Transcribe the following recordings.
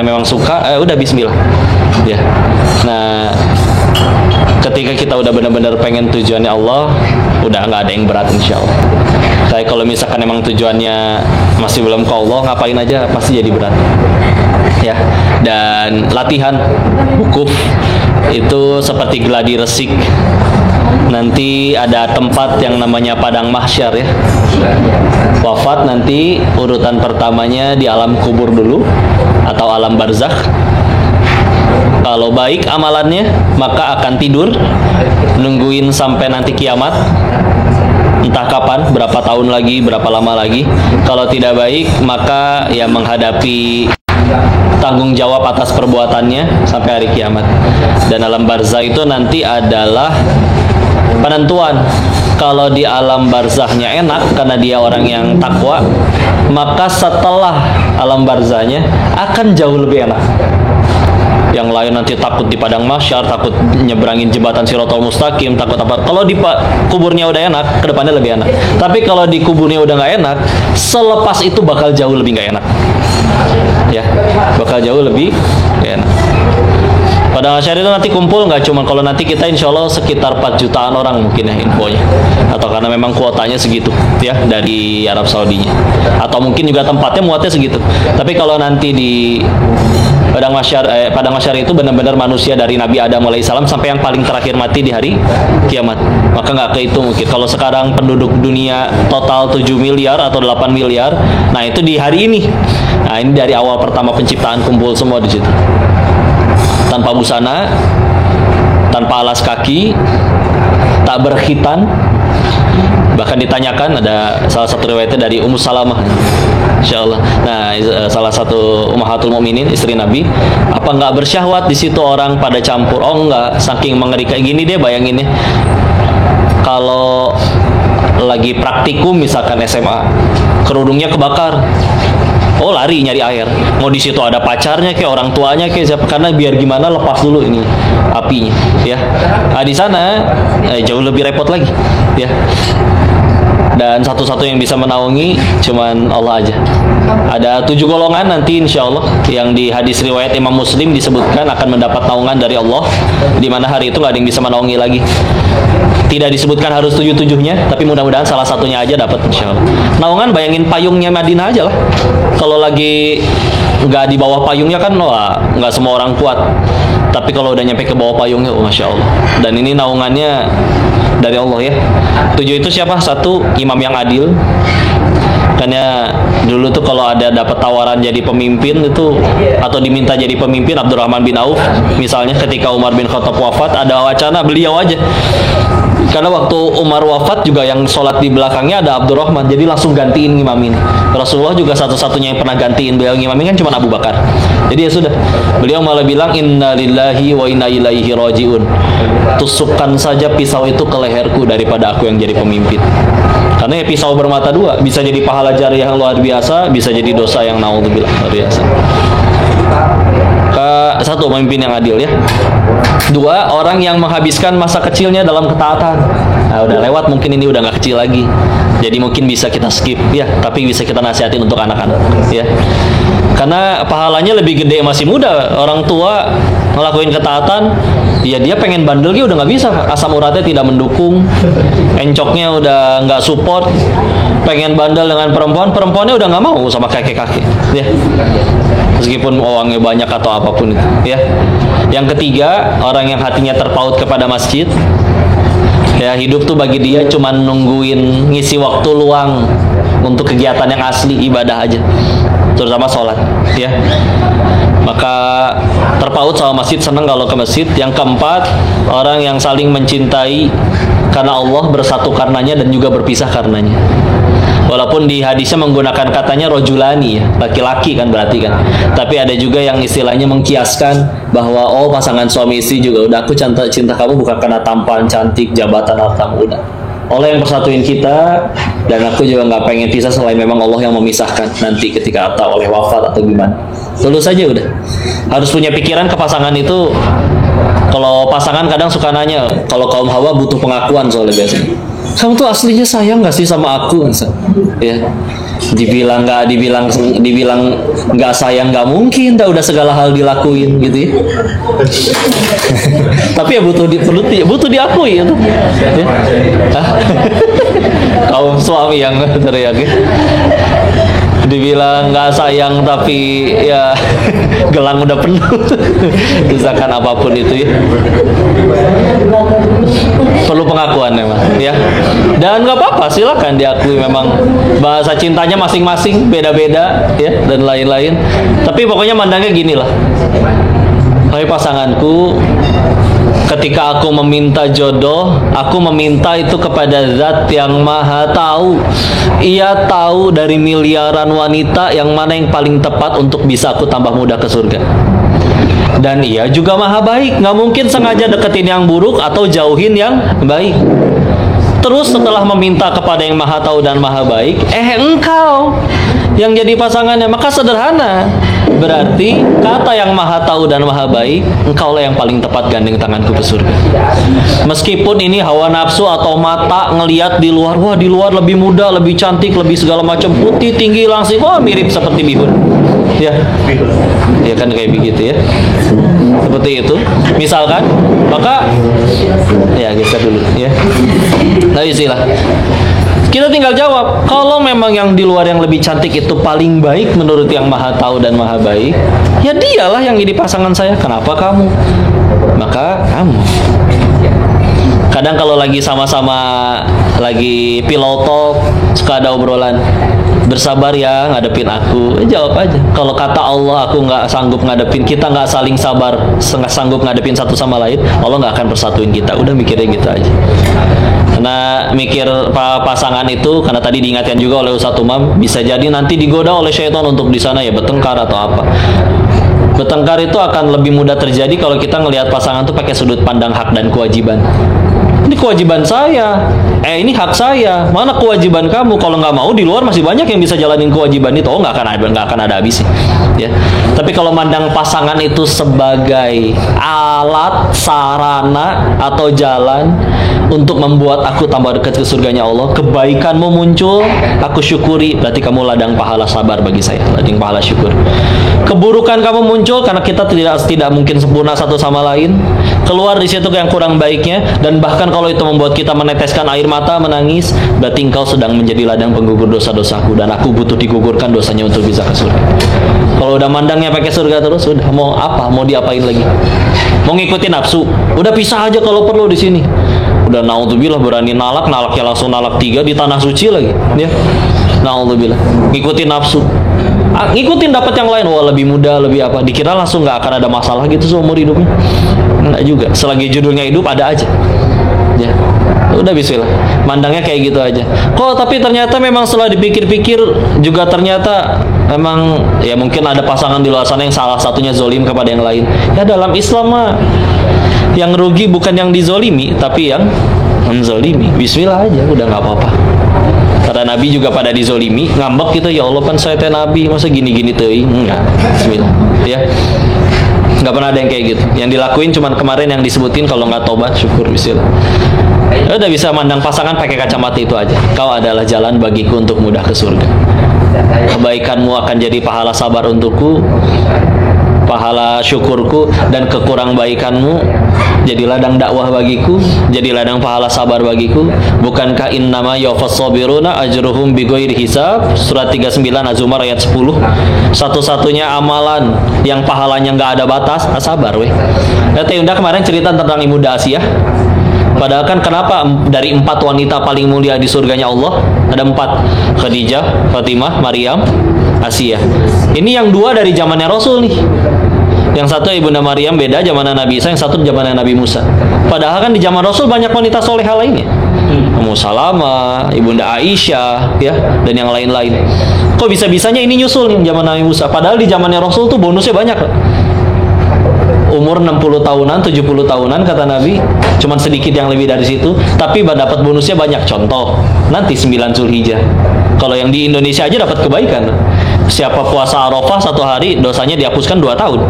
memang suka, udah bismillah. Ya. Nah, ketika kita udah benar-benar pengen tujuannya Allah, udah nggak ada yang berat insya Allah. Tapi kalau misalkan emang tujuannya masih belum ke Allah, ngapain aja pasti jadi berat. Ya. Dan latihan wukuf itu seperti gladi resik. Nanti ada tempat yang namanya padang mahsyar ya. Wafat nanti urutan pertamanya di alam kubur dulu atau alam barzakh. Kalau baik amalannya maka akan tidur nungguin sampai nanti kiamat, entah kapan, berapa tahun lagi, berapa lama lagi. Kalau tidak baik maka ya menghadapi tanggung jawab atas perbuatannya sampai hari kiamat. Dan alam barzakh itu nanti adalah penentuan. Kalau di alam barzakhnya enak karena dia orang yang takwa, maka setelah alam barzakhnya akan jauh lebih enak. Yang lain nanti takut di padang mahsyar, takut nyebrangin jembatan Shiratal Mustaqim, takut apa. Kalau di kuburnya udah enak, kedepannya lebih enak. Tapi kalau di kuburnya udah nggak enak, selepas itu bakal jauh lebih nggak enak. Ya, bakal jauh lebih nggak enak. Padang mahsyar itu nanti kumpul nggak cuma, kalau nanti kita insya Allah sekitar 4 jutaan orang mungkin ya infonya, atau karena memang kuotanya segitu ya dari Arab Saudinya, atau mungkin juga tempatnya muatnya segitu. Tapi kalau nanti di padang mahsyar itu benar-benar manusia dari Nabi Adam alaihissalam sampai yang paling terakhir mati di hari kiamat, maka nggak kehitung mungkin. Kalau sekarang penduduk dunia total 7 miliar atau 8 miliar, nah itu di hari ini. Nah ini dari awal pertama penciptaan kumpul semua di situ. Tanpa busana, tanpa alas kaki, tak berkhitan. Bahkan ditanyakan, ada salah satu riwayatnya dari Ummu Salamah, insyaallah. Nah, salah satu ummahatul mukminin, istri Nabi, apa nggak bersyahwat di situ orang pada campur? Oh enggak, saking mengerikan. Gini deh bayanginnya, kalau lagi praktikum misalkan SMA, kerudungnya kebakar. Oh lari nyari air, mau di situ ada pacarnya kayak orang tuanya kayak siapa, karena biar gimana lepas dulu ini apinya ya. Nah, di sana jauh lebih repot lagi ya. Dan satu-satu yang bisa menaungi cuman Allah aja. Ada 7 golongan nanti insya Allah yang di hadis riwayat Imam Muslim disebutkan akan mendapat naungan dari Allah, di mana hari itu nggak ada yang bisa menaungi lagi. Tidak disebutkan harus 7-7-nya, tapi mudah-mudahan salah satunya aja dapat insya Allah. Naungan bayangin payungnya Madinah aja lah. Kalau lagi nggak di bawah payungnya kan, wah nggak semua orang kuat. Tapi kalau udah nyampe ke bawah payungnya, oh, masya Allah. Dan ini naungannya dari Allah ya. 7 itu siapa? 1, imam yang adil. Karena dulu tuh kalau ada dapat tawaran jadi pemimpin itu, atau diminta jadi pemimpin, Abdurrahman bin Auf misalnya ketika Umar bin Khattab wafat, ada wacana beliau aja. Karena waktu Umar wafat juga yang sholat di belakangnya ada Abdurrahman, jadi langsung gantiin ngimamin. Rasulullah juga satu-satunya yang pernah gantiin beliau ngimamin kan cuma Abu Bakar. Jadi ya sudah, beliau malah bilang inna lillahi wa inna ilaihi rajiun. Tusukkan saja pisau itu ke leherku daripada aku yang jadi pemimpin. Karena ya pisau bermata dua, bisa jadi pahala jariah yang luar biasa, bisa jadi dosa yang naudzubillah luar biasa. Satu, pemimpin yang adil ya. 2, orang yang menghabiskan masa kecilnya dalam ketaatan. Nah, udah lewat mungkin, ini udah nggak kecil lagi, jadi mungkin bisa kita skip ya, tapi bisa kita nasihatin untuk anak-anak ya, karena pahalanya lebih gede masih muda. Orang tua ngelakuin ketaatan ya, dia pengen bandel dia udah nggak bisa, asam uratnya tidak mendukung, encoknya udah nggak support. Pengen bandel dengan perempuannya udah nggak mau sama kakek-kakek ya, meskipun uangnya banyak atau apapun itu ya. Yang ketiga, orang yang hatinya terpaut kepada masjid ya, hidup tuh bagi dia cuman nungguin ngisi waktu luang untuk kegiatan yang asli, ibadah aja, terutama sholat ya. Maka terpaut sama masjid, senang kalau ke masjid. Yang keempat, orang yang saling mencintai karena Allah, bersatu karenanya dan juga berpisah karenanya. Walaupun di hadisnya menggunakan katanya rojulani ya, laki-laki kan berarti kan. Tapi ada juga yang istilahnya mengkiaskan bahwa oh pasangan suami istri juga udah, aku cinta kamu bukan karena tampan, cantik, jabatan, harta, udah. Allah yang persatuin kita, dan aku juga nggak pengen pisah selain memang Allah yang memisahkan nanti ketika atau oleh wafat atau gimana. Tulus saja udah. Harus punya pikiran ke pasangan itu. Kalau pasangan kadang suka nanya, kalau kaum hawa butuh pengakuan soalnya biasanya. Kamu tuh aslinya sayang nggak sih sama aku? Ya. dibilang nggak sayang nggak mungkin, udah segala hal dilakuin gitu ya. Tapi ya butuh diakui itu. Ya. Kaum suami yang teriak ya. Dibilang nggak sayang tapi ya gelang udah penuh. Misalkan apapun itu ya, perlu pengakuan memang ya. Dan nggak apa-apa, silakan diakui memang bahasa cintanya masing-masing beda-beda ya, dan lain-lain. Tapi pokoknya mandangnya gini lah, hai pasanganku, ketika aku meminta jodoh, aku meminta itu kepada Zat yang Maha Tahu. Ia tahu dari miliaran wanita yang mana yang paling tepat untuk bisa aku tambah mudah ke surga. Dan ia juga Maha Baik, nggak mungkin sengaja deketin yang buruk atau jauhin yang baik. Terus setelah meminta kepada yang Maha Tahu dan Maha Baik, engkau yang jadi pasangannya, maka sederhana. Berarti kata yang Maha Tahu dan Maha Baik, engkaulah yang paling tepat gandeng tanganku ke surga. Meskipun ini hawa nafsu atau mata ngelihat di luar, wah di luar lebih muda, lebih cantik, lebih segala macam, putih, tinggi, langsing, wah mirip seperti bihun. Ya, ya kan kayak begitu ya. Seperti itu. Misalkan, maka ya kita dulu ya. Nah istilah. Kita tinggal jawab, kalau memang yang di luar yang lebih cantik itu paling baik menurut yang Maha Tahu dan Maha Baik, ya dialah yang jadi pasangan saya. Kenapa kamu? Maka kamu. Kadang kalau lagi sama-sama lagi pillow talk, suka ada obrolan, bersabar ya ngadepin aku, jawab aja. Kalau kata Allah aku nggak sanggup ngadepin, kita nggak saling sabar, nggak sanggup ngadepin satu sama lain, Allah nggak akan persatuin kita. Udah mikirnya gitu aja. Karena mikir pasangan itu, karena tadi diingatkan juga oleh Ustadz Umam, bisa jadi nanti digoda oleh syaitan untuk di sana ya bertengkar atau apa. Bertengkar itu akan lebih mudah terjadi kalau kita ngelihat pasangan tuh pakai sudut pandang hak dan kewajiban. Ini kewajiban saya, ini hak saya. Mana kewajiban kamu? Kalau nggak mau di luar masih banyak yang bisa jalanin kewajiban itu. Oh nggak akan ada habisnya. Ya. Tapi kalau mandang pasangan itu sebagai alat, sarana atau jalan untuk membuat aku tambah dekat ke surganya Allah, kebaikanmu muncul, aku syukuri, berarti kamu ladang pahala sabar bagi saya, ladang pahala syukur. Keburukan kamu muncul karena kita tidak mungkin sempurna satu sama lain. Keluar di situ yang kurang baiknya, dan bahkan kalau itu membuat kita meneteskan air mata, menangis, berarti engkau sedang menjadi ladang penggugur dosa-dosaku, dan aku butuh digugurkan dosanya untuk bisa ke surga. Kalau udah mandangnya pakai surga terus, udah mau apa? Mau diapain lagi? Mau ngikutin nafsu? Udah pisah aja kalau perlu di sini. Udah naudzubillah berani nalaknya langsung nalak 3 di tanah suci lagi, ya. Naudzubillah. Ngikutin nafsu. Ngikutin dapat yang lain, wah lebih muda, lebih apa, dikira langsung nggak akan ada masalah gitu seumur hidupnya. Enggak juga, selagi judulnya hidup ada aja ya. Udah bismillah, mandangnya kayak gitu aja. Kok tapi ternyata memang setelah dipikir-pikir juga ternyata memang ya mungkin ada pasangan di luar sana yang salah satunya zolim kepada yang lain. Ya dalam Islam mah yang rugi bukan yang dizolimi tapi yang menzolimi. Bismillah aja, udah nggak apa-apa. Karena Nabi juga pada dizolimi, ngambek gitu, ya Allah kan saya teh Nabi, masa gini-gini tuh? Enggak, bismillah ya. Nggak pernah ada yang kayak gitu. Yang dilakuin cuman kemarin yang disebutin, kalau nggak tobat syukur, bismillah. Ya udah, bisa mandang pasangan pakai kacamata itu aja. Kau adalah jalan bagiku untuk mudah ke surga. Kebaikanmu akan jadi pahala sabar untukku, pahala syukurku, dan kekurang baikanmu jadi ladang dakwah bagiku, jadi ladang pahala sabar bagiku. Bukankah innama yuwaffas sabiruna ajruhum bighairi hisab, surat 39 Az-Zumar ayat 10. Satu-satunya amalan yang pahalanya nggak ada batas, sabar weh. Teh Unda kemarin cerita tentang Ibu Asia. Padahal kan kenapa dari 4 wanita paling mulia di surganya Allah ada 4, Khadijah, Fatimah, Maryam, Asia. Ini yang 2 dari zamannya Rasul nih. Yang satu Ibunda Maryam beda zamannya Nabi Isa, yang satu zamannya Nabi Musa. Padahal kan di zaman Rasul banyak wanita soleha lainnya. Ummu Salamah, Ibunda Aisyah, ya, dan yang lain-lain. Kok bisa-bisanya ini nyusul nih zaman Nabi Musa? Padahal di zamannya Rasul tuh bonusnya banyak. Umur 60 tahunan, 70 tahunan kata Nabi, cuman sedikit yang lebih dari situ, tapi dapat bonusnya banyak. Contoh, nanti 9 Zulhijjah. Kalau yang di Indonesia aja dapat kebaikan. Siapa puasa Arafah 1 hari, dosanya dihapuskan 2 tahun.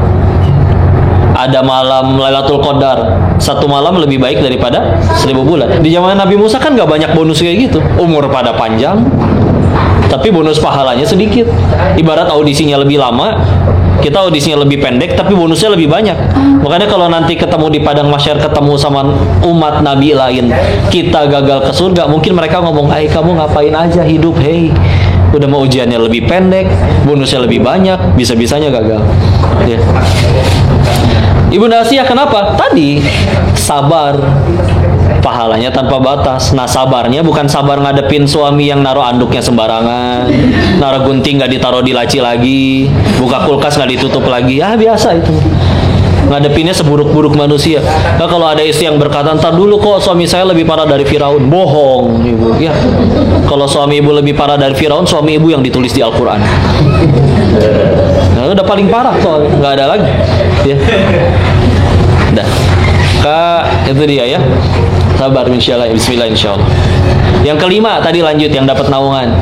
Ada malam Lailatul Qadar, 1 malam lebih baik daripada 1000 bulan. Di zaman Nabi Musa kan gak banyak bonus kayak gitu. Umur pada panjang, tapi bonus pahalanya sedikit. Ibarat audisinya lebih lama, kita audisinya lebih pendek, tapi bonusnya lebih banyak. Makanya kalau nanti ketemu di padang mahsyar, ketemu sama umat Nabi lain, kita gagal ke surga, mungkin mereka ngomong, kamu ngapain aja hidup, udah mau ujiannya lebih pendek, bonusnya lebih banyak, bisa-bisanya gagal. Ya. Ibunda Asiyah kenapa? Tadi sabar, pahalanya tanpa batas. Nah, sabarnya bukan sabar ngadepin suami yang naruh anduknya sembarangan, naruh gunting nggak ditaruh di laci lagi, buka kulkas nggak ditutup lagi. Biasa itu. Ngadepinnya seburuk-buruk manusia. Nah, kalau ada istri yang berkata, ntar dulu kok suami saya lebih parah dari Firaun, bohong ibu. Ya, kalau suami ibu lebih parah dari Firaun, suami ibu yang ditulis di Al-Quran. Nah, udah paling parah kok, nggak ada lagi. Ya, dah. Itu dia ya. Sabar insyaallah, bismillah insyaallah. Yang kelima tadi lanjut yang dapat naungan.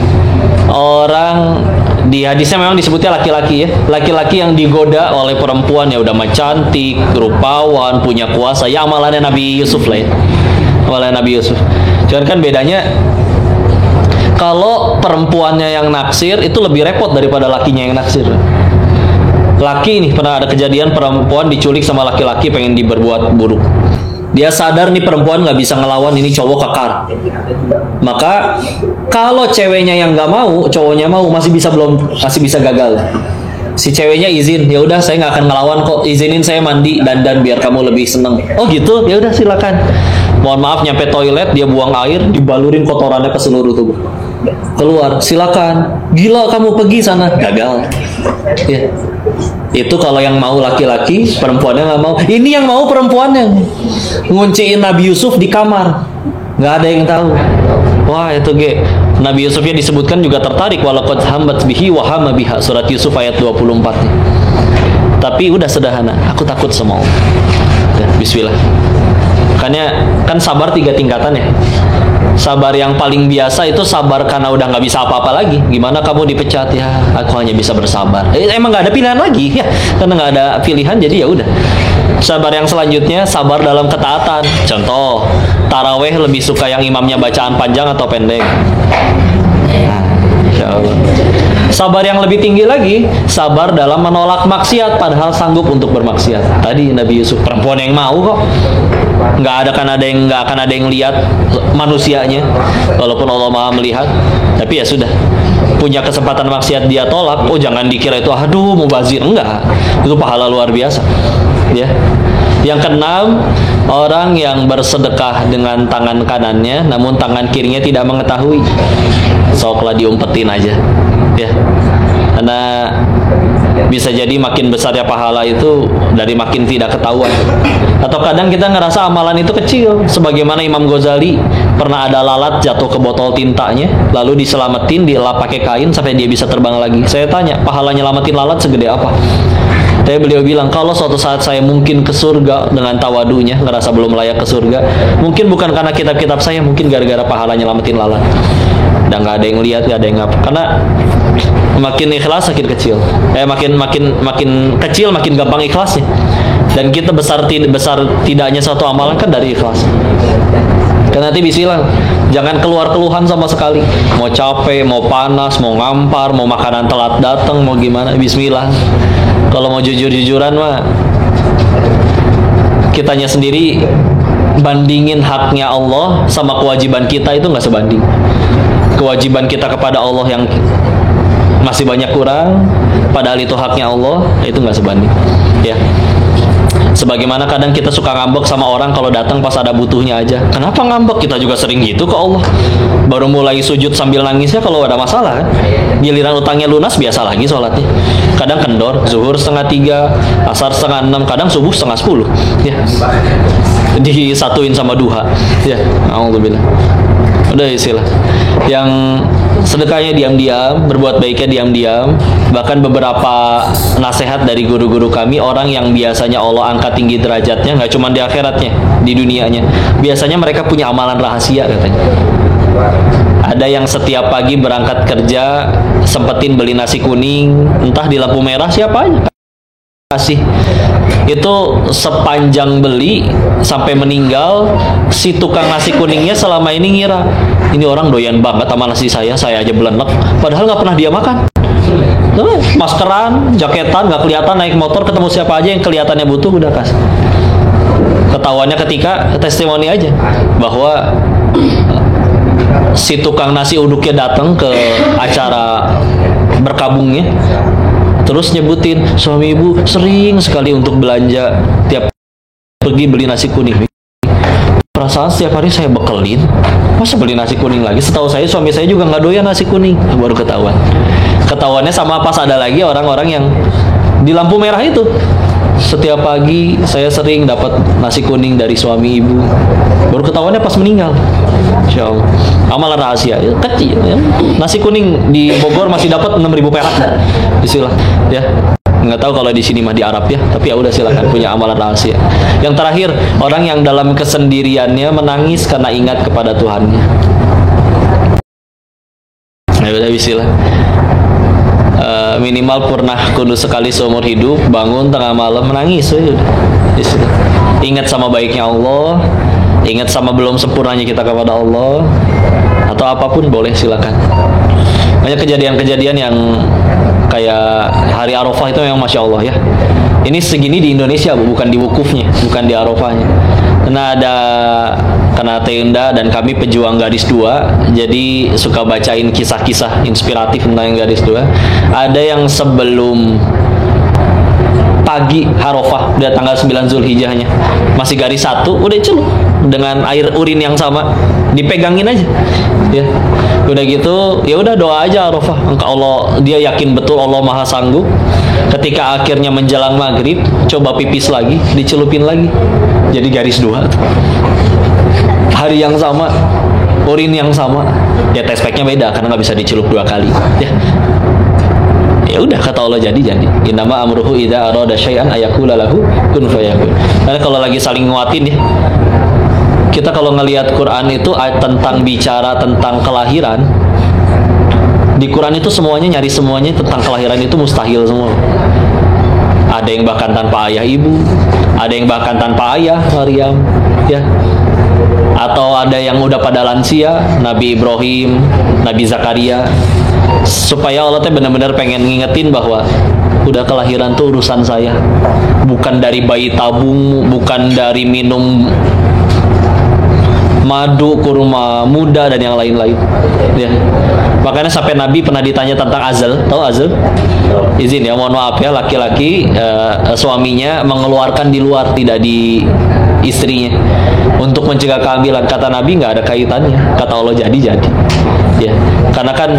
Orang di hadisnya memang disebutnya laki-laki ya. Laki-laki yang digoda oleh perempuan ya udah mah cantik, rupawan, punya kuasa. Ya amalannya Nabi Yusuf lah ya. Amalannya Nabi Yusuf. Cuman kan bedanya kalau perempuannya yang naksir itu lebih repot daripada lakinya yang naksir. Laki nih pernah ada kejadian perempuan diculik sama laki-laki pengen diberbuat buruk. Dia sadar nih perempuan nggak bisa ngelawan ini cowok kekar. Maka kalau ceweknya yang nggak mau, cowoknya mau, masih bisa gagal. Si ceweknya izin, ya udah saya nggak akan ngelawan kok, izinin saya mandi dan biar kamu lebih seneng. Oh gitu, ya udah silakan. Mohon maaf nyampe toilet dia buang air, dibalurin kotorannya ke seluruh tubuh. Keluar, silakan. Gila kamu pergi sana, gagal. Ya. Itu kalau yang mau laki-laki, perempuannya nggak mau. Ini yang mau perempuannya ngunciin Nabi Yusuf di kamar, nggak ada yang tahu. Wah itu Nabi Yusufnya disebutkan juga tertarik, walaqad hammat bihi wa hamma biha, surat Yusuf ayat 24 nih. Tapi udah sederhana, aku takut sama Allah. Ya, bismillah. Kan sabar 3 tingkatan ya. Sabar yang paling biasa itu sabar karena udah nggak bisa apa-apa lagi. Gimana kamu dipecat? Ya aku hanya bisa bersabar. Emang nggak ada pilihan lagi ya, karena nggak ada pilihan jadi ya udah. Sabar yang selanjutnya sabar dalam ketaatan. Contoh taraweh lebih suka yang imamnya bacaan panjang atau pendek? Insya Allah. Sabar yang lebih tinggi lagi, sabar dalam menolak maksiat padahal sanggup untuk bermaksiat. Tadi Nabi Yusuf, perempuan yang mau kok. Nggak akan ada yang lihat manusianya, walaupun Allah Maha melihat. Tapi ya sudah, punya kesempatan maksiat dia tolak. Oh jangan dikira itu mubazir, enggak. Itu pahala luar biasa. Ya. Yang keenam, orang yang bersedekah dengan tangan kanannya, namun tangan kirinya tidak mengetahui. Soklah diumpetin aja, ya. Karena bisa jadi makin besarnya pahala itu dari makin tidak ketahuan. Atau kadang kita ngerasa amalan itu kecil. Sebagaimana Imam Ghazali pernah ada lalat jatuh ke botol tintanya, lalu diselamatin, dilap pakai kain sampai dia bisa terbang lagi. Saya tanya, pahala nyelamatin lalat segede apa? Tapi beliau bilang, kalau suatu saat saya mungkin ke surga dengan tawadunya, ngerasa belum layak ke surga, mungkin bukan karena kitab-kitab saya, mungkin gara-gara pahala nyelamatin lalat. Dan nggak ada yang lihat, nggak ada yang ngapa. Karena makin ikhlas makin kecil. Makin kecil makin gampang ikhlasnya. Dan kita besar tidaknya satu amalan kan dari ikhlas. Karena nanti bismillah, jangan keluar keluhan sama sekali. Mau capek, mau panas, mau ngampar, mau makanan telat datang, mau gimana, bismillah. Kalau mau jujur-jujuran mah, kitanya sendiri bandingin haknya Allah sama kewajiban kita itu nggak sebanding. Kewajiban kita kepada Allah yang masih banyak kurang, padahal itu haknya Allah, itu nggak sebanding. Ya. Sebagaimana kadang kita suka ngambek sama orang kalau datang pas ada butuhnya aja. Kenapa ngambek? Kita juga sering gitu ke Allah. Baru mulai sujud sambil nangisnya kalau ada masalah kan. Giliran utangnya lunas biasa lagi sholatnya. Kadang kendor, zuhur 2:30, asar 5:30, kadang subuh 9:30. Ya. Disatuin sama duha. Ya, alhamdulillah. Udah istilah. Yang sedekahnya diam-diam, berbuat baiknya diam-diam. Bahkan beberapa nasihat dari guru-guru kami, orang yang biasanya Allah angkat tinggi derajatnya, nggak cuma di akhiratnya, di dunianya. Biasanya mereka punya amalan rahasia katanya. Ada yang setiap pagi berangkat kerja sempetin beli nasi kuning, entah di lampu merah siapa aja. kasih itu sepanjang beli sampai meninggal, si tukang nasi kuningnya selama ini ngira ini orang doyan banget sama nasi saya aja belenek, padahal nggak pernah dia makan. Maskeran, jaketan, nggak kelihatan, naik motor ketemu siapa aja yang kelihatannya butuh udah kasih. Ketahuannya ketika testimoni aja bahwa si tukang nasi uduknya datang ke acara berkabungnya, terus nyebutin suami ibu sering sekali untuk belanja tiap pergi beli nasi kuning. Perasaan setiap hari saya bekelin, masa beli nasi kuning lagi? Setahu saya suami saya juga nggak doyan nasi kuning. Baru ketahuan. Ketahuannya sama pas ada lagi orang-orang yang di lampu merah itu. Setiap pagi saya sering dapat nasi kuning dari suami ibu. Baru ketahuannya pas meninggal. Insya Allah. Amalan rahasia ya, kecil ya. Nasi kuning di Bogor masih dapat 6.000 perak. Bismillah ya. Nggak tahu kalau di sini mah di Arab ya, tapi ya udah silakan, punya amalan rahasia. Yang terakhir, orang yang dalam kesendiriannya menangis karena ingat kepada Tuhannya. Ya udah bismillah. Minimal pernah kudus sekali seumur hidup, bangun tengah malam menangis, ya udah. Bismillah. Ingat sama baiknya Allah, ingat sama belum sempurnanya kita kepada Allah, atau apapun boleh silakan. Banyak kejadian-kejadian yang kayak hari Arafah itu memang Masya Allah ya. Ini segini di Indonesia, bukan di wukufnya, bukan di Arafahnya. Karena Tenda dan kami pejuang Gadis 2, jadi suka bacain kisah-kisah inspiratif tentang Gadis 2. Ada yang sebelum pagi Arafah, udah tanggal 9 Zulhijjahnya, masih garis 1, udah celup dengan air urin yang sama, dipegangin aja ya. Udah gitu ya udah doa aja Arafah, engkau Allah, dia yakin betul Allah Maha Sanggup. Ketika akhirnya menjelang maghrib, coba pipis lagi, dicelupin lagi, jadi garis 2 hari yang sama, urin yang sama ya. Test packnya beda karena nggak bisa dicelup 2 kali ya. Ya udah kata Allah jadi. Innama amruhu idza arada syai'an ayaqula lahu kun fayakun. Karena kalau lagi saling nguatin ya. Kita kalau ngelihat Quran itu tentang bicara tentang kelahiran. Di Quran itu semuanya nyari semuanya tentang kelahiran itu mustahil semua. Ada yang bahkan tanpa ayah ibu, ada yang bahkan tanpa ayah Maryam ya. Atau ada yang udah pada lansia, Nabi Ibrahim, Nabi Zakaria. Supaya Allah teh benar-benar pengen ngingetin bahwa udah kelahiran tuh urusan saya, bukan dari bayi tabung, bukan dari minum madu kurma muda dan yang lain-lain ya. Makanya sampai Nabi pernah ditanya tentang azal. Tahu azal? Izin ya, mohon maaf ya, laki-laki suaminya mengeluarkan di luar, tidak di istrinya, untuk mencegah kehamilan. Kata Nabi nggak ada kaitannya. Kata Allah jadi ya. Karena kan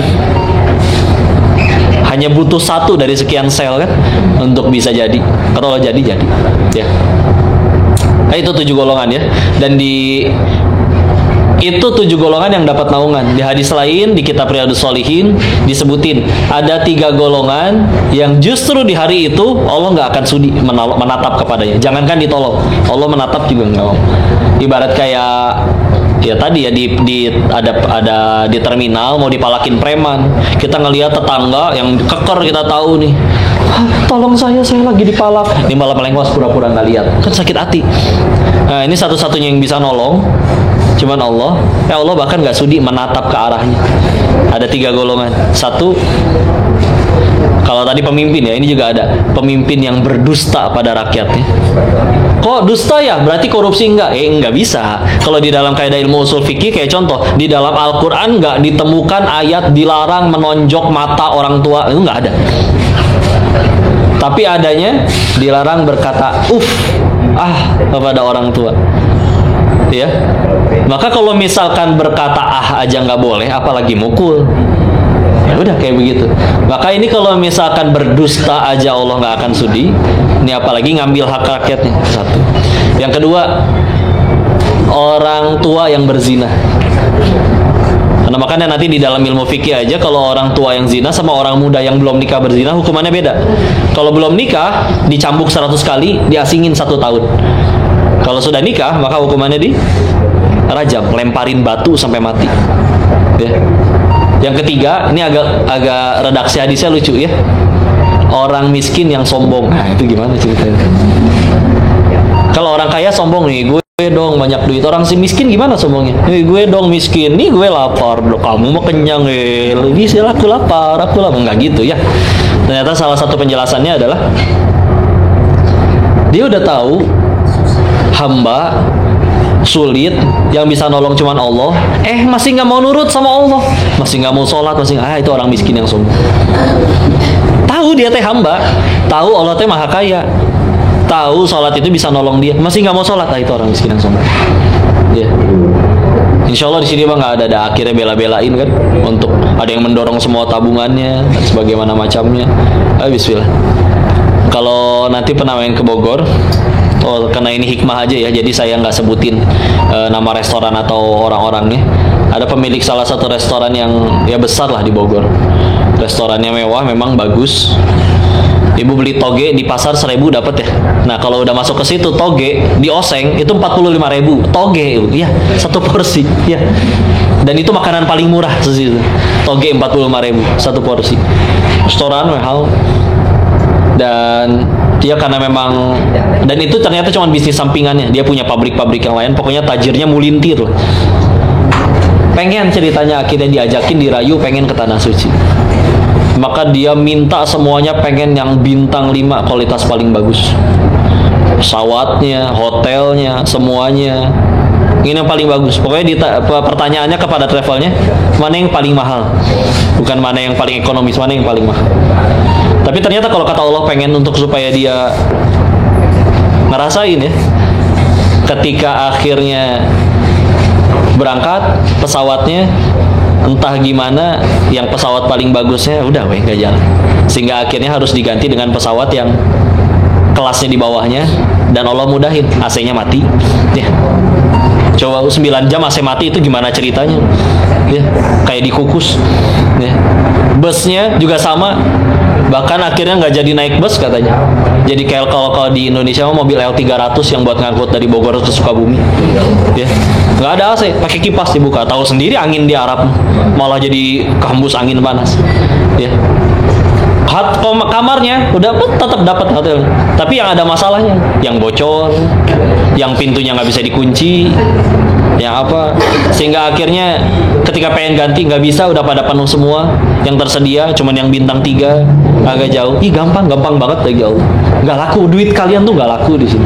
hanya butuh 1 dari sekian sel kan untuk bisa jadi. Kata Allah jadi ya. Nah, itu 7 golongan ya. Dan itu 7 golongan yang dapat naungan. Di hadis lain di kitab Riyadhus Shalihin disebutin ada 3 golongan yang justru di hari itu Allah nggak akan sudi menatap kepadanya. Jangankan ditolong, Allah menatap juga nggak. Ibarat kayak ya tadi ya ada di terminal mau dipalakin preman, kita ngelihat tetangga yang keker, kita tahu nih, tolong saya lagi dipalak, ini malah melengos pura-pura nggak lihat, kan sakit hati. Nah ini satu-satunya yang bisa nolong cuman Allah. Allah bahkan nggak sudi menatap ke arahnya. Ada 3 golongan. 1, kalau tadi pemimpin ya, ini juga ada pemimpin yang berdusta pada rakyatnya. Kok dusta ya? Berarti korupsi enggak? Enggak bisa. Kalau di dalam kaidah ilmu usul fikih, kayak contoh, di dalam Al-Quran enggak ditemukan ayat dilarang menonjok mata orang tua. Itu enggak ada. Tapi adanya dilarang berkata kepada orang tua. Ya. Maka kalau misalkan berkata aja nggak boleh, apalagi mukul. Ya udah kayak begitu. Maka ini kalau misalkan berdusta aja Allah nggak akan sudi, ini apalagi ngambil hak rakyatnya. 1. Yang kedua, orang tua yang berzina. Karena makanya nanti di dalam ilmu fikih aja, kalau orang tua yang zina sama orang muda yang belum nikah berzina hukumannya beda. Kalau belum nikah dicambuk 100 kali, diasingin 1 tahun. Kalau sudah nikah maka hukumannya di rajam, lemparin batu sampai mati. Ya. Yang ketiga, ini agak redaksi hadisnya lucu ya. orang miskin yang sombong. Nah, itu gimana ceritanya? Kalau orang kaya sombong nih, gue dong banyak duit. Orang si miskin gimana sombongnya? Gue dong miskin, nih gue lapar. Kamu mau kenyang, bisa aku lapar. Enggak gitu ya. Ternyata salah satu penjelasannya adalah dia udah tahu hamba sulit, yang bisa nolong cuman Allah, masih nggak mau nurut sama Allah, masih nggak mau sholat, itu orang miskin yang sombong. Tahu dia teh hamba, tahu Allah teh maha kaya, tahu sholat itu bisa nolong dia, masih nggak mau sholat, itu orang miskin yang sombong. Ya. Insya Allah di sini bang nggak ada akhirnya bela-belain kan, untuk ada yang mendorong semua tabungannya dan sebagaimana macamnya. Bismillah. Kalau nanti pernah main ke Bogor, karena ini hikmah aja ya, jadi saya nggak sebutin nama restoran atau orang-orangnya. Ada pemilik salah satu restoran yang ya besar lah di Bogor. Restorannya mewah, memang bagus. Ibu beli toge di pasar 1.000 dapat ya. Nah kalau udah masuk ke situ toge di oseng itu 45.000 toge, ya satu porsi ya. Dan itu makanan paling murah sesitu. Toge 45.000 satu porsi. Restoran mahal. Dan dia karena memang, dan itu ternyata cuma bisnis sampingannya, dia punya pabrik-pabrik yang lain, pokoknya tajirnya mulintir lah. Pengen ceritanya akhirnya diajakin, dirayu pengen ke Tanah Suci, maka dia minta semuanya pengen yang bintang 5 kualitas paling bagus, pesawatnya, hotelnya, semuanya ini yang paling bagus. Pokoknya pertanyaannya kepada travelnya, mana yang paling mahal, bukan mana yang paling ekonomis, mana yang paling mahal. Tapi ternyata kalau kata Allah pengen untuk supaya dia ngerasain ya, ketika akhirnya berangkat pesawatnya entah gimana, yang pesawat paling bagusnya udah gak jalan, sehingga akhirnya harus diganti dengan pesawat yang kelasnya di bawahnya, dan Allah mudahin AC-nya mati ya. Coba 9 jam AC mati itu gimana ceritanya ya, kayak dikukus ya. Busnya juga sama, bahkan akhirnya nggak jadi naik bus katanya. Jadi kayak kalau di Indonesia mobil L300 yang buat ngangkut dari Bogor ke Sukabumi ya, nggak ada AC, pakai kipas dibuka, tahu sendiri angin di Arab malah jadi kehembus angin panas ya. Kamarnya udah tetap dapat hotel, tapi yang ada masalahnya, yang bocor, yang pintunya nggak bisa dikunci, yang apa, sehingga akhirnya ketika pengen ganti nggak bisa, udah pada penuh semua yang tersedia, cuman yang bintang 3 agak jauh. Gampang banget lagi Allah, nggak laku, duit kalian tuh nggak laku di sini.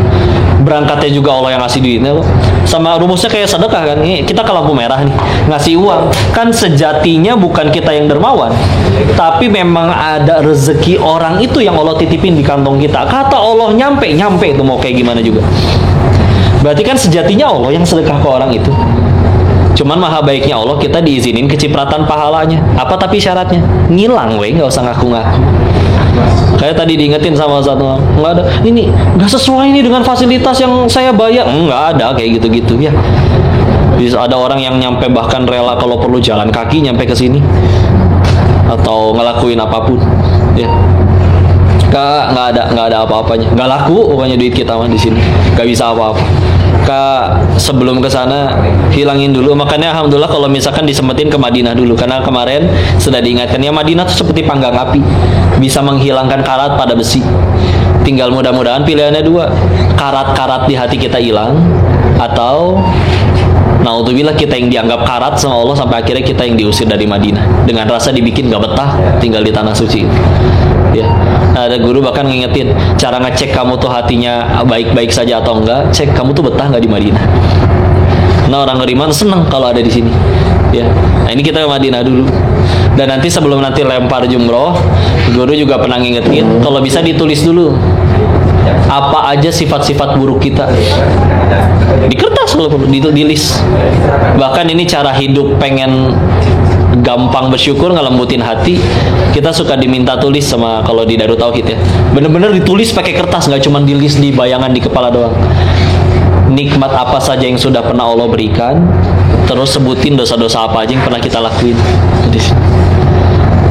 Berangkatnya juga Allah yang ngasih duitnya loh. Sama rumusnya kayak sedekah kan, ini kita ke lampu merah nih ngasih uang kan, sejatinya bukan kita yang dermawan, tapi memang ada rezeki orang itu yang Allah titipin di kantong kita. Kata Allah nyampe itu mau kayak gimana juga. Berarti kan sejatinya Allah yang sedekah ke orang itu. Cuman maha baiknya Allah, kita diizinin kecipratan pahalanya. Apa tapi syaratnya? Ngilang nggak usah ngaku-ngaku. Kayak tadi diingetin sama satu, nggak ada, ini nggak sesuai ini dengan fasilitas yang saya bayar. Nggak ada kayak gitu-gitu ya. Bisa ada orang yang nyampe bahkan rela kalau perlu jalan kaki nyampe ke sini atau ngelakuin apapun ya. Nggak ada apa-apanya, nggak laku pokoknya duit kita mah di sini, nggak bisa apa-apa. Sebelum ke sana hilangin dulu. Makanya alhamdulillah kalau misalkan disempetin ke Madinah dulu, karena kemarin sudah diingatkan ya, Madinah itu seperti panggang api, bisa menghilangkan karat pada besi. Tinggal mudah-mudahan pilihannya 2, karat-karat di hati kita hilang, atau naudzubillah kita yang dianggap karat sama Allah sampai akhirnya kita yang diusir dari Madinah dengan rasa dibikin gak betah tinggal di Tanah Suci ya. Nah, ada guru bahkan ngingetin cara ngecek kamu tuh hatinya baik-baik saja atau enggak, cek kamu tuh betah nggak di Madinah. Nah, orang beriman senang kalau ada di sini ya. Nah, ini kita ke Madinah dulu, dan nanti sebelum nanti lempar jumroh, guru juga pernah ngingetin kalau bisa ditulis dulu apa aja sifat-sifat buruk kita di kertas, di list. Bahkan ini cara hidup pengen gampang bersyukur, ngelembutin hati, kita suka diminta tulis sama kalau di Darut Tauhid ya, bener-bener ditulis pakai kertas, nggak cuma di list di bayangan di kepala doang. Nikmat apa saja yang sudah pernah Allah berikan, terus sebutin dosa-dosa apa aja yang pernah kita lakuin.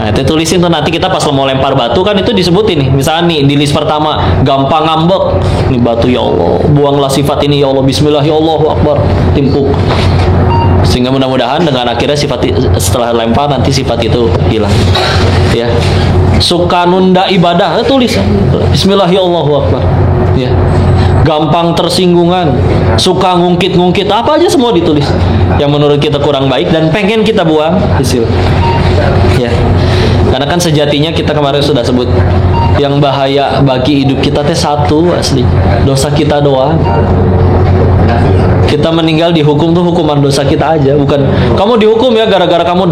Nah, itu tulisin tuh, nanti kita pas mau lempar batu kan itu disebutin nih. Misalnya nih di list pertama, gampang ngambek, nih batu ya Allah, buanglah sifat ini ya Allah, bismillah ya Allahu Akbar, timpuk. Sehingga mudah-mudahan dengan akhirnya setelah lempar nanti sifat itu hilang. Ya. Suka nunda ibadah, tulis Bismillahirrahmanirrahim. Ya. Gampang tersinggungan, suka ngungkit-ngungkit, apa aja semua ditulis. Yang menurut kita kurang baik dan pengen kita buang, istilah. Ya. Karena kan sejatinya kita kemarin sudah sebut yang bahaya bagi hidup kita teh satu asli, dosa kita doang. Kita meninggal dihukum tuh hukuman dosa kita aja, bukan kamu dihukum ya gara-gara kamu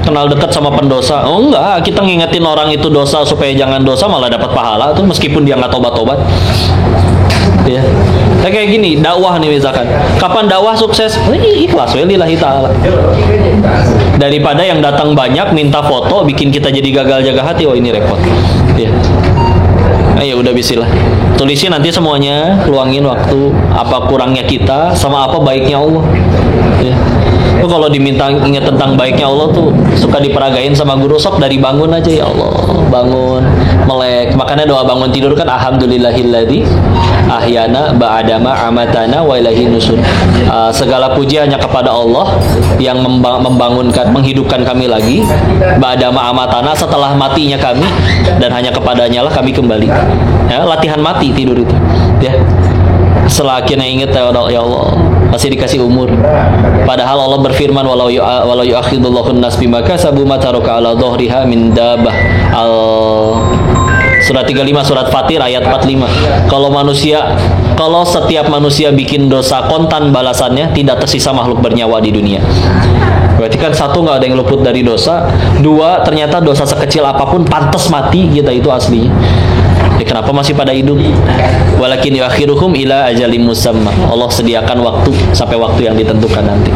kenal dekat sama pendosa. Oh enggak, kita ngingetin orang itu dosa supaya jangan dosa malah dapat pahala tuh meskipun dia nggak tobat-tobat. Ya. Nah, kayak gini, dakwah nih misalkan. Kapan dakwah sukses? Ikhlas lillahi ta'ala. Daripada yang datang banyak minta foto bikin kita jadi gagal jaga hati, ini repot. Ya. Ya udah bismillah. Tulisin nanti semuanya, luangin waktu, apa kurangnya kita sama apa baiknya Allah. Ya. Tuh kalau diminta ingat tentang baiknya Allah tuh suka diperagain sama guru, sok dari bangun aja ya Allah, bangun melek. Makanya doa bangun tidur kan alhamdulillahilladzi ahyana ba'dama amatana wa ilaihi nusur. Segala puji hanya kepada Allah yang membangunkan, menghidupkan kami lagi ba'dama amatana, setelah matinya kami, dan hanya kepadanya lah kami kembali. Ya, latihan mati tidur itu. Ya. Setelah akhirnya ingat ya Allah, masih dikasih umur. Padahal Allah berfirman walau yu'akhidullahu an-nas bima kasabu ma taraka ala dhahriha min dabah. Surat 35 surat Fatir ayat 45. Kalau setiap manusia bikin dosa, kontan balasannya tidak tersisa makhluk bernyawa di dunia. Berarti kan satu, nggak ada yang luput dari dosa. Dua, ternyata dosa sekecil apapun pantas mati kita itu aslinya. Kenapa masih pada hidup? Walakin yuakhiruhum ila ajalim musamma. Allah sediakan waktu sampai waktu yang ditentukan nanti.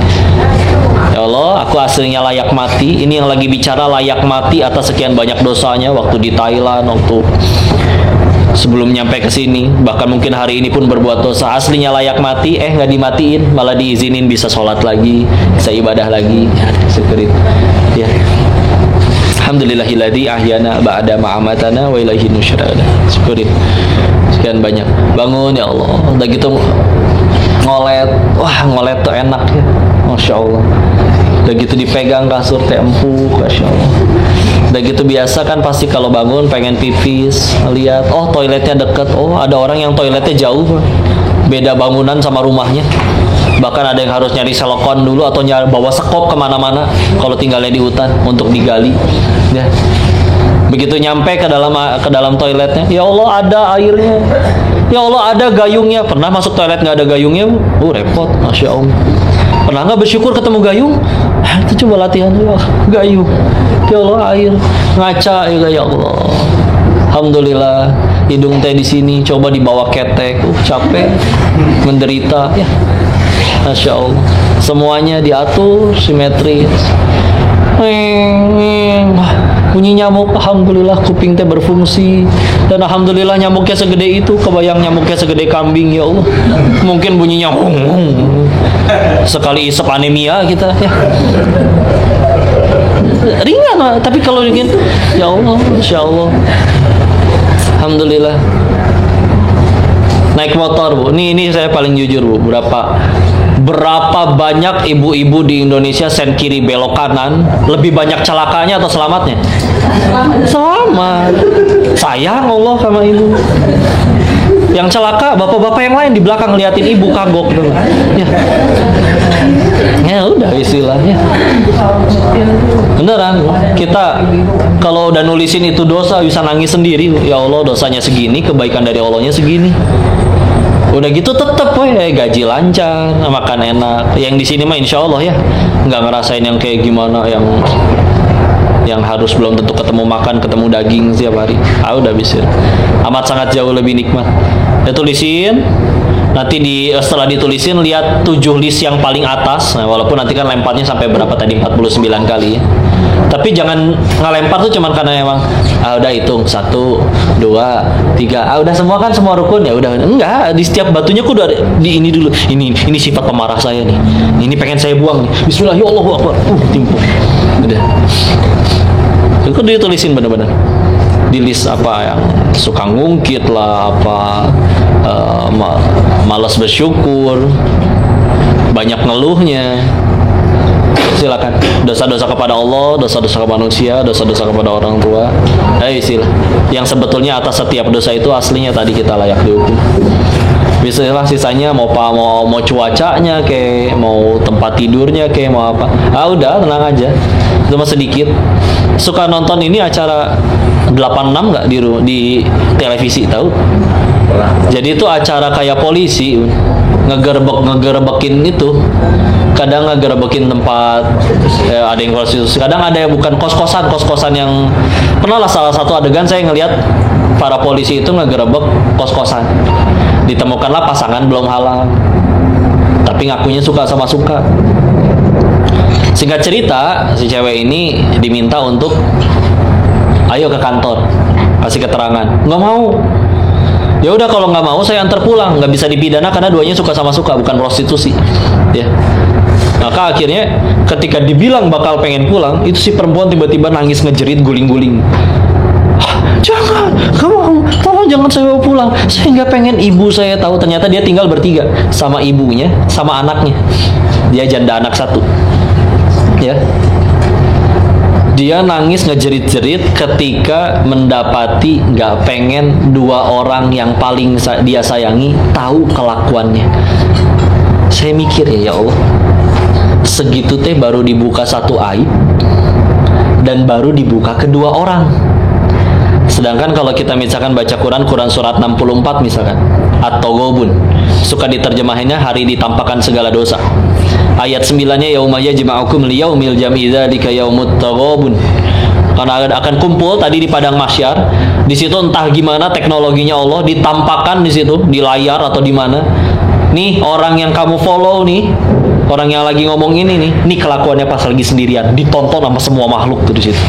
Ya Allah, aku aslinya layak mati. Ini yang lagi bicara layak mati atas sekian banyak dosanya. Waktu di Thailand, waktu sebelum nyampe ke sini, bahkan mungkin hari ini pun berbuat dosa. Aslinya layak mati, nggak dimatiin, malah diizinin bisa sholat lagi, bisa ibadah lagi. Syukurin. Ya. Alhamdulillahilladzi ahyana ba'da ma amatana wa ilaihi nusyur. Syukurin. Sekian banyak. Bangun ya Allah. Udah gitu ngolet. Wah, ngolet tuh enak ya. Masya Allah. Udah gitu dipegang kasur teh empuk, Masya Allah. Udah gitu biasa kan pasti kalau bangun pengen pipis, lihat oh toiletnya deket, oh ada orang yang toiletnya jauh, beda bangunan sama rumahnya. Bahkan ada yang harus nyari selokon dulu atau bawa sekop kemana-mana kalau tinggalnya di hutan untuk digali. Ya. Begitu nyampe ke dalam toiletnya, ya Allah ada airnya, ya Allah ada gayungnya. Pernah masuk toilet nggak ada gayungnya? Repot, Masya Allah. Pernah nggak bersyukur ketemu gayung? Itu coba latihan dulu, gayung. Ya Allah air, ngaca ya Allah. Alhamdulillah hidung teh di sini, coba dibawa ketek, capek, menderita ya. Masya Allah, semuanya diatur simetris. Bunyi nyamuk, alhamdulillah kuping teh berfungsi, dan alhamdulillah nyamuknya segede itu. Kebayang nyamuknya segede kambing ya Allah. Mungkin bunyinya sekali isep anemia kita ya. Ringan lah, tapi kalau ingin ya Allah, Masya Allah. Alhamdulillah. Naik motor Bu, ini saya paling jujur Bu, berapa banyak ibu-ibu di Indonesia sen kiri belok kanan, lebih banyak celakanya atau selamatnya? Selamat. Sayang Allah sama ibu. Yang celaka bapak-bapak yang lain di belakang ngeliatin ibu kagok dulu. Ya udah istilahnya. Beneran, kita kalau udah nulisin itu dosa bisa nangis sendiri. Ya Allah dosanya segini, kebaikan dari Allahnya segini. Udah gitu tetep gaji lancar, makan enak. Yang di sini mah insya Allah ya nggak ngerasain yang kayak gimana, yang harus belum tentu ketemu makan, ketemu daging setiap hari. Udah bisa. Amat sangat jauh lebih nikmat. Ya tulisin. Nanti setelah ditulisin lihat 7 list yang paling atas. Nah, walaupun nanti kan lemparnya sampai berapa tadi 49 kali ya. Tapi jangan ngelempar tuh cuman karena emang udah hitung 1, 2, 3. Udah semua kan semua rukun ya udah. Enggak, di setiap batunya aku udah di ini dulu. Ini sifat pemarah saya nih. Ini pengen saya buang nih. Bismillah ya Allahu Akbar. Timpuk. Udah. Itu ditulisin benar-benar. Di list apa yang suka ngungkit lah, apa malas bersyukur, banyak ngeluhnya. silakan. Dosa-dosa kepada Allah, dosa-dosa kepada manusia, dosa-dosa kepada orang tua. Ayo istilah. Yang sebetulnya atas setiap dosa itu aslinya tadi kita layak dihukum. Bisalah sisanya mau cuacanya kayak mau tempat tidurnya kayak mau apa. Udah tenang aja. Cuma sedikit. Suka nonton ini acara 86 nggak di televisi tahu? Jadi itu acara kayak polisi ngegerbekin itu. Kadang ngegerbekin tempat ada yang prostitusi, kadang ada yang bukan kos-kosan yang pernah lah salah satu adegan saya ngelihat para polisi itu ngegerebek kos-kosan. Ditemukanlah pasangan belum halal, tapi ngakunya suka sama suka. Singkat cerita, si cewek ini diminta untuk ayo ke kantor, kasih keterangan. Nggak mau. Ya udah kalau nggak mau saya antar pulang, nggak bisa dipidana karena duanya suka sama suka, bukan prostitusi. Ya. Maka akhirnya ketika dibilang bakal pengen pulang, itu si perempuan tiba-tiba nangis ngejerit guling-guling. Jangan, kamu tolong jangan saya bawa pulang. Saya nggak pengen, ibu saya tahu. Ternyata dia tinggal bertiga sama ibunya, sama anaknya. Dia janda anak satu. Ya. Dia nangis ngejerit-jerit ketika mendapati nggak pengen dua orang yang paling dia sayangi tahu kelakuannya. Saya mikir ya Allah, segitu teh baru dibuka satu aib dan baru dibuka kedua orang. Sedangkan kalau kita misalkan baca Quran surat 64 misalkan, At-Taghabun, suka diterjemahinnya hari ditampakkan segala dosa. Ayat 9-nya yauma yajma'ukum liyaumil jam'i dzalika yaumut taghabun. Karena akan kumpul tadi di padang mahsyar. Di situ entah gimana teknologinya Allah ditampakkan di situ di layar atau di mana. Nih orang yang kamu follow nih, orang yang lagi ngomong ini nih kelakuannya pas lagi sendirian, ditonton sama semua makhluk tuh di situ.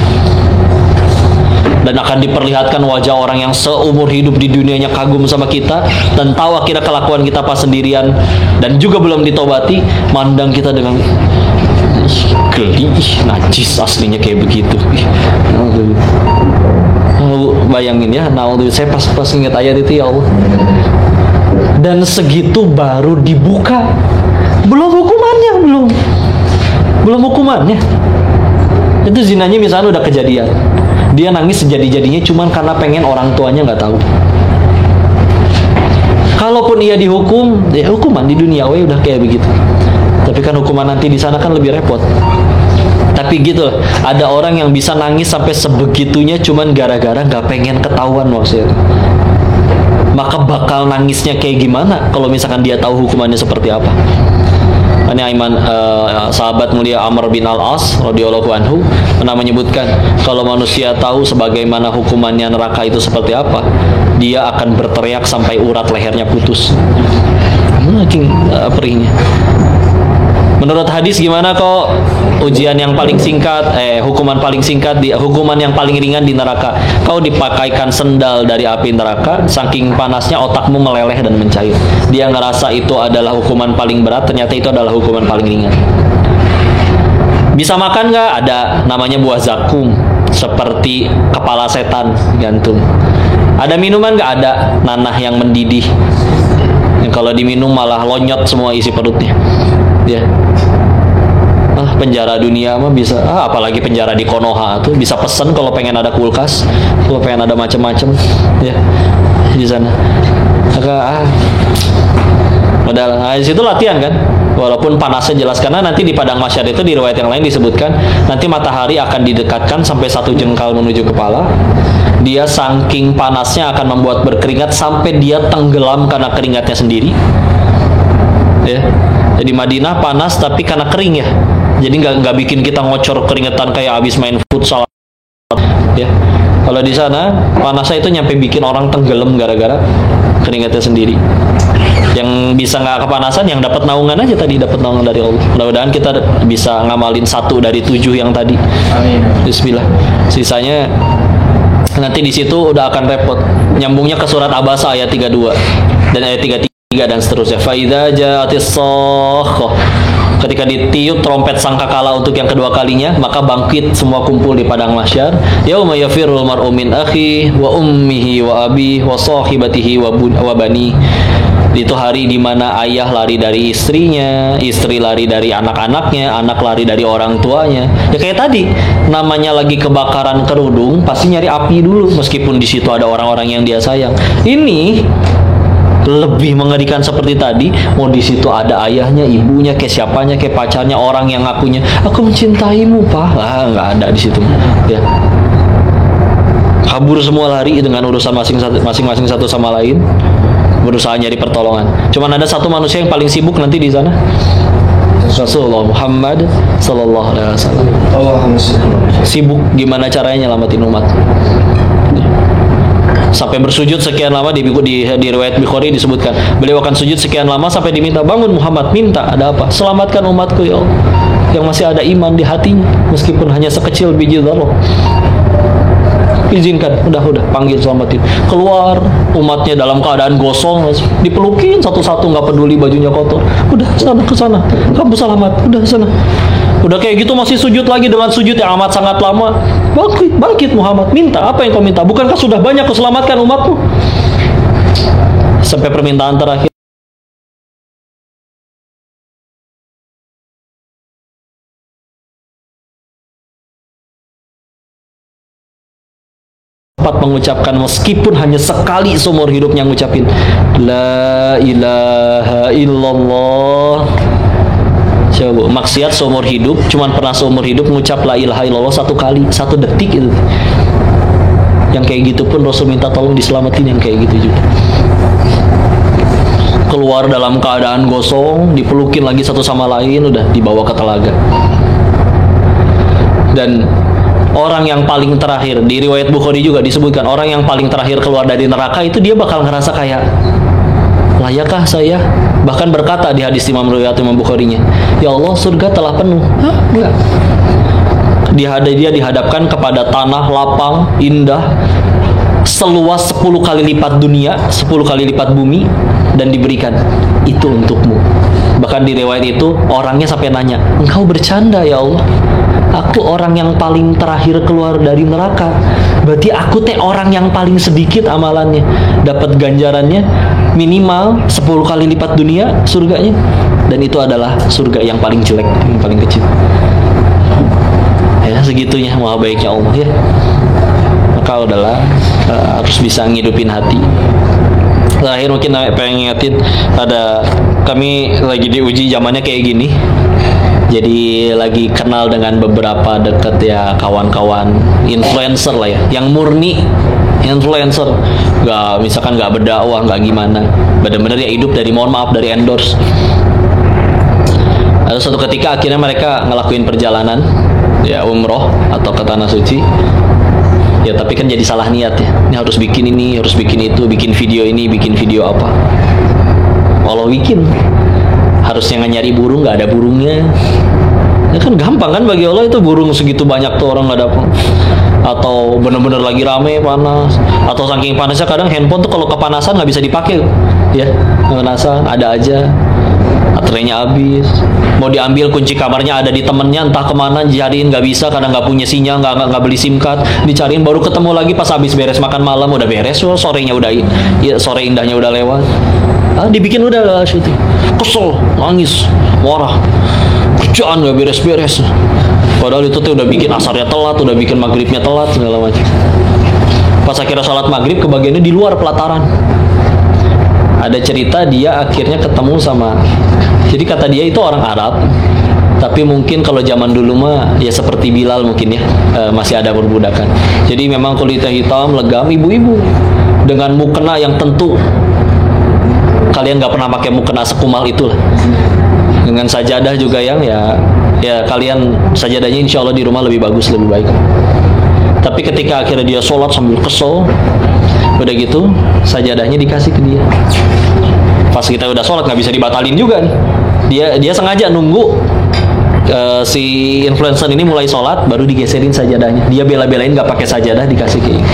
Dan akan diperlihatkan wajah orang yang seumur hidup di dunianya kagum sama kita dan tahu akhirnya kelakuan kita pas sendirian dan juga belum ditobati, mandang kita dengan geli, najis aslinya kayak begitu. Bayangin ya, saya pas ingat ayat itu ya Allah. Dan segitu baru dibuka, belum hukumannya, belum hukumannya. Itu zinanya misalnya udah kejadian, dia nangis sejadi-jadinya cuman karena pengen orang tuanya nggak tahu. Kalaupun ia dihukum, ya hukuman di dunia udah kayak begitu. Tapi kan hukuman nanti di sana kan lebih repot. Tapi gitu, ada orang yang bisa nangis sampai sebegitunya cuman gara-gara nggak pengen ketahuan maksudnya. Maka bakal nangisnya kayak gimana kalau misalkan dia tahu hukumannya seperti apa. Ini sahabat mulia Amr bin Al-As radhiyallahu anhu pernah menyebutkan kalau manusia tahu sebagaimana hukumannya neraka itu seperti apa, dia akan berteriak sampai urat lehernya putus. Perihnya. Menurut hadis gimana kok ujian yang paling singkat, hukuman paling singkat, hukuman yang paling ringan di neraka? Kau dipakaikan sendal dari api neraka, saking panasnya otakmu meleleh dan mencair. Dia ngerasa itu adalah hukuman paling berat, ternyata itu adalah hukuman paling ringan. Bisa makan nggak? Ada, namanya buah zakum, seperti kepala setan gantung. Ada minuman nggak? Ada, nanah yang mendidih. Kalau diminum malah lonyot semua isi perutnya. Ya. Penjara dunia mah bisa, apalagi penjara di Konoha tuh bisa pesen kalau pengen ada kulkas, kalau pengen ada macam-macam, ya di sana. Maka padahal di situ latihan kan, walaupun panasnya jelas karena nanti di padang mahsyar itu di riwayat yang lain disebutkan nanti matahari akan didekatkan sampai 1 jengkal menuju kepala. Dia saking panasnya akan membuat berkeringat sampai dia tenggelam karena keringatnya sendiri. Ya. Jadi Madinah panas tapi karena kering ya. Jadi nggak bikin kita ngocor keringetan kayak abis main futsal. Ya. Kalau di sana panasnya itu nyampe bikin orang tenggelam gara-gara keringatnya sendiri. Yang bisa nggak kepanasan, yang dapat naungan aja tadi, dapat naungan dari Allah. Mudah-mudahan kita bisa ngamalin 1 dari 7 yang tadi. Amin. Bismillah. Sisanya nanti di situ udah akan repot. Nyambungnya ke surat Abasa ayat 32 dan ayat 33. dan seterusnya. Faidza ja'atis shakhah, ketika ditiup trompet sangkakala untuk yang kedua kalinya, maka bangkit semua kumpul di padang mahsyar. Yauma yafirrul mar'u min akhihi wa ummihi wa abihi wa sahibatihi wa bani. Itu hari di mana ayah lari dari istrinya, istri lari dari anak-anaknya, anak lari dari orang tuanya. Ya kayak tadi, namanya lagi kebakaran kerudung, pasti nyari api dulu, meskipun di situ ada orang-orang yang dia sayang. Ini lebih mengerikan seperti tadi. Mau di situ ada ayahnya, ibunya, kayak siapanya, kayak pacarnya, orang yang ngakunya aku mencintaimu, Pak. Nggak ada di situ. Ya. Kabur semua lari dengan urusan masing-masing satu sama lain, berusaha nyari pertolongan. Cuman ada satu manusia yang paling sibuk nanti di sana, Rasulullah Muhammad sallallahu alaihi wasallam. Sibuk gimana caranya nyelamatin umat. Sampai bersujud sekian lama, di riwayat Bukhari disebutkan beliau akan sujud sekian lama sampai diminta, bangun Muhammad, minta, ada apa? Selamatkan umatku ya Allah, yang masih ada iman di hatinya meskipun hanya sekecil biji zarrah. Izinkan, udah panggil, selamatin. Keluar, umatnya dalam keadaan gosong, dipelukin satu-satu, nggak peduli bajunya kotor. Udah sana ke sana, kamu selamat. Udah sana. Udah kayak gitu masih sujud lagi dengan sujud yang amat sangat lama. Bangkit Muhammad, minta apa yang kau minta? Bukankah sudah banyak keselamatkan umatmu? Sampai permintaan terakhir, mengucapkan, meskipun hanya sekali seumur hidupnya ngucapin la ilaha illallah. Coba, maksiat seumur hidup, cuman pernah seumur hidup ngucap la ilaha illallah satu kali, 1 detik itu. Yang kayak gitu pun Rasul minta tolong diselamatin, yang kayak gitu juga. Keluar dalam keadaan gosong, dipelukin lagi satu sama lain, udah dibawa ke telaga. Dan orang yang paling terakhir, di riwayat Bukhari juga disebutkan, orang yang paling terakhir keluar dari neraka itu dia bakal ngerasa kayak, layakkah saya? Bahkan berkata di hadis Imam riwayat Imam Bukharinya, ya Allah, surga telah penuh. Hah? Enggak. Dia dihadapkan kepada tanah lapang, indah, seluas 10 kali lipat dunia, 10 kali lipat bumi, dan diberikan, itu untukmu. Bahkan di riwayat itu orangnya sampai nanya, engkau bercanda ya Allah? Aku orang yang paling terakhir keluar dari neraka, berarti aku orang yang paling sedikit amalannya, dapat ganjarannya minimal 10 kali lipat dunia surganya, dan itu adalah surga yang paling jelek, yang paling kecil. Ya segitunya maha baiknya Allah ya. Maka udahlah, harus bisa ngidupin hati. Terakhir mungkin pengen ngingetin, ada kami lagi diuji zamannya kayak gini. Jadi lagi kenal dengan beberapa deket ya, kawan-kawan influencer lah ya, yang murni influencer, misalkan nggak berdakwah, nggak gimana, bener-bener ya hidup dari, mohon maaf, dari endorse. Ada suatu ketika akhirnya mereka ngelakuin perjalanan ya, umroh atau ke tanah suci ya, tapi kan jadi salah niat ya, ini harus bikin ini, harus bikin itu, bikin video ini, bikin video apa. Kalau bikin harusnya nyari burung, nggak ada burungnya. Ya kan gampang kan bagi Allah itu, burung segitu banyak tuh orang nggak dapet. Atau bener-bener lagi rame, panas, atau saking panasnya kadang handphone tuh kalau kepanasan nggak bisa dipakai ya, kepanasan ada aja, baterainya habis, mau diambil kunci kamarnya ada di temennya, entah kemana dicariin nggak bisa, kadang nggak punya sinyal, nggak beli SIM card, dicariin baru ketemu lagi pas habis beres makan malam, udah beres, sorenya udah ya, sore indahnya udah lewat. Dibikin udah syuting, kesel, nangis, marah, kerjaan gak beres-beres. Padahal itu tuh udah bikin asarnya telat, udah bikin maghribnya telat, segala macam. Pas akhirnya sholat maghrib, kebagiannya di luar pelataran. Ada cerita dia akhirnya ketemu sama, jadi kata dia itu orang Arab, tapi mungkin kalau zaman dulu mah ya seperti Bilal mungkin ya, masih ada perbudakan. Jadi memang kulitnya hitam, legam, ibu-ibu dengan mukena yang tentu kalian nggak pernah pakai mukena sekumal itulah, dengan sajadah juga yang ya kalian sajadahnya insya Allah di rumah lebih bagus, lebih baik. Tapi ketika akhirnya dia sholat sambil kesel, udah gitu sajadahnya dikasih ke dia. Pas kita udah sholat nggak bisa dibatalin juga nih, dia sengaja nunggu si influencer ini mulai sholat baru digeserin sajadahnya. Dia bela-belain nggak pakai sajadah, dikasih kayak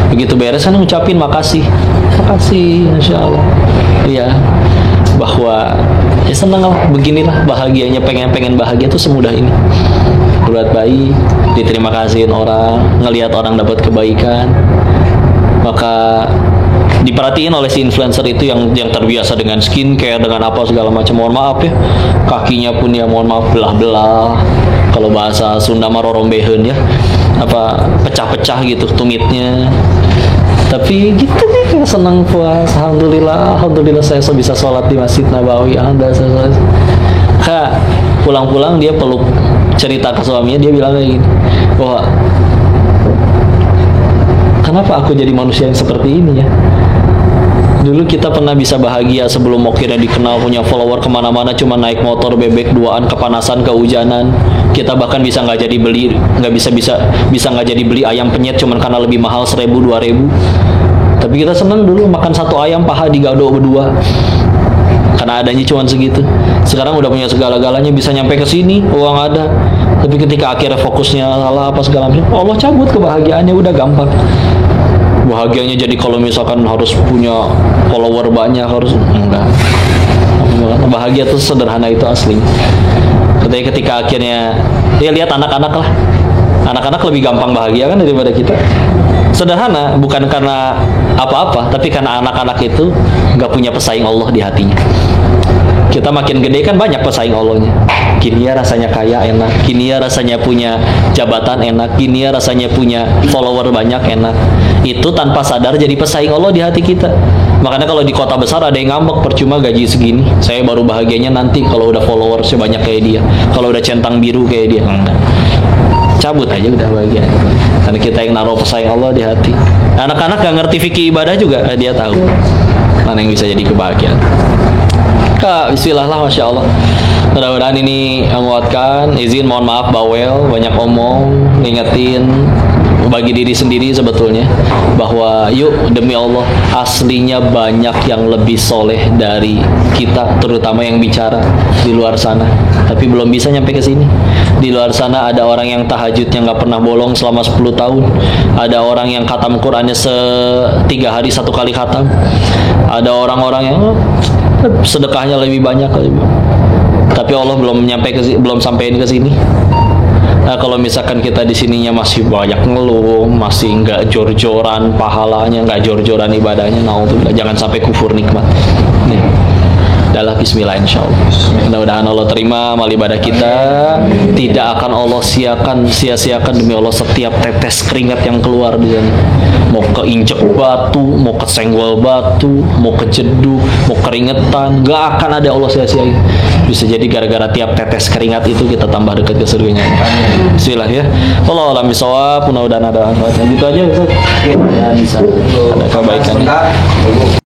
begitu beres kan ngucapin makasih, makasih, insya Allah. ya, bahwa ya senang lah, beginilah bahagianya, pengen bahagia tuh semudah ini. Berbuat baik, diterima kasihin orang, ngelihat orang dapat kebaikan, maka diperhatiin oleh si influencer itu yang terbiasa dengan skincare, dengan apa segala macam. Mohon maaf ya, kakinya pun ya mohon maaf belah-belah, kalau bahasa Sunda mah rorombehen ya, apa pecah-pecah gitu tumitnya. Tapi gitu nih, senang puas, alhamdulillah saya bisa sholat di Masjid Nabawi. Alhamdulillah. Pulang-pulang dia peluk, cerita ke suaminya, dia bilang kayak gini, wah, kenapa aku jadi manusia yang seperti ini ya? Dulu kita pernah bisa bahagia sebelum Mokirnya dikenal, punya follower kemana-mana, cuma naik motor bebek duaan, kepanasan, kehujanan. Kita bahkan bisa nggak jadi beli, bisa nggak jadi beli ayam penyet cuman karena lebih mahal 1.000 2.000. Tapi kita seneng dulu makan satu ayam paha digado berdua, karena adanya cuma segitu. Sekarang udah punya segala-galanya, bisa nyampe ke sini, uang ada. Tapi ketika akhirnya fokusnya salah apa segala macam, Allah cabut kebahagiaannya, udah gampang. Bahagianya jadi kalau misalkan harus punya follower banyak, harus enggak. Bahagia tuh sederhana itu asli. Ketika akhirnya dia lihat anak-anak lah, anak-anak lebih gampang bahagia kan daripada kita. Sederhana, bukan karena apa-apa, tapi karena anak-anak itu nggak punya pesaing Allah di hatinya. Kita makin gede kan banyak pesaing Allahnya. Kini ya rasanya kaya enak, kini ya rasanya punya jabatan enak, kini ya rasanya punya follower banyak enak. Itu tanpa sadar jadi pesaing Allah di hati kita. Makanya kalau di kota besar ada yang ngambek, percuma gaji segini, saya baru bahagianya nanti kalau udah follower sebanyak kayak dia, kalau udah centang biru kayak dia. Enggak, cabut aja udah bahagia. Karena kita yang naruh pesaing Allah di hati. Anak-anak gak ngerti fikih ibadah juga, dia tahu mana yang bisa jadi kebahagiaan. Kak, bismillah lah, masya Allah. Mudah-mudahan ini menguatkan. Izin mohon maaf bawel, banyak omong, ngingetin bagi diri sendiri sebetulnya bahwa yuk demi Allah, aslinya banyak yang lebih soleh dari kita, terutama yang bicara di luar sana, tapi belum bisa nyampe ke sini. Di luar sana ada orang yang tahajudnya nggak pernah bolong selama 10 tahun, ada orang yang khatam Qurannya 3 hari 1 kali khatam, ada orang-orang yang sedekahnya lebih banyak, tapi Allah belum sampein ke sini. Nah, kalau misalkan kita di sininya masih banyak ngeluh, masih nggak jor-joran pahalanya, nggak jor-joran ibadahnya, naudzubillah, jangan sampai kufur nikmat. Nih, adalah bismillah insyaallah. Mudah-mudahan Allah terima amal ibadah kita. Tidak akan Allah sia-siakan demi Allah setiap tetes keringat yang keluar di sana. Mau keinjek batu, mau kesenggol batu, mau kejeduk, mau keringetan, nggak akan ada Allah sia-siain. Bisa jadi gara-gara tiap tetes keringat itu kita tambah dekat ke surganya. Bismillah ya. Allah alam bisawab. Mudah-mudahan ada manfaatnya. Gitu aja Ustaz. Ya, bisa. Ada kebaikannya.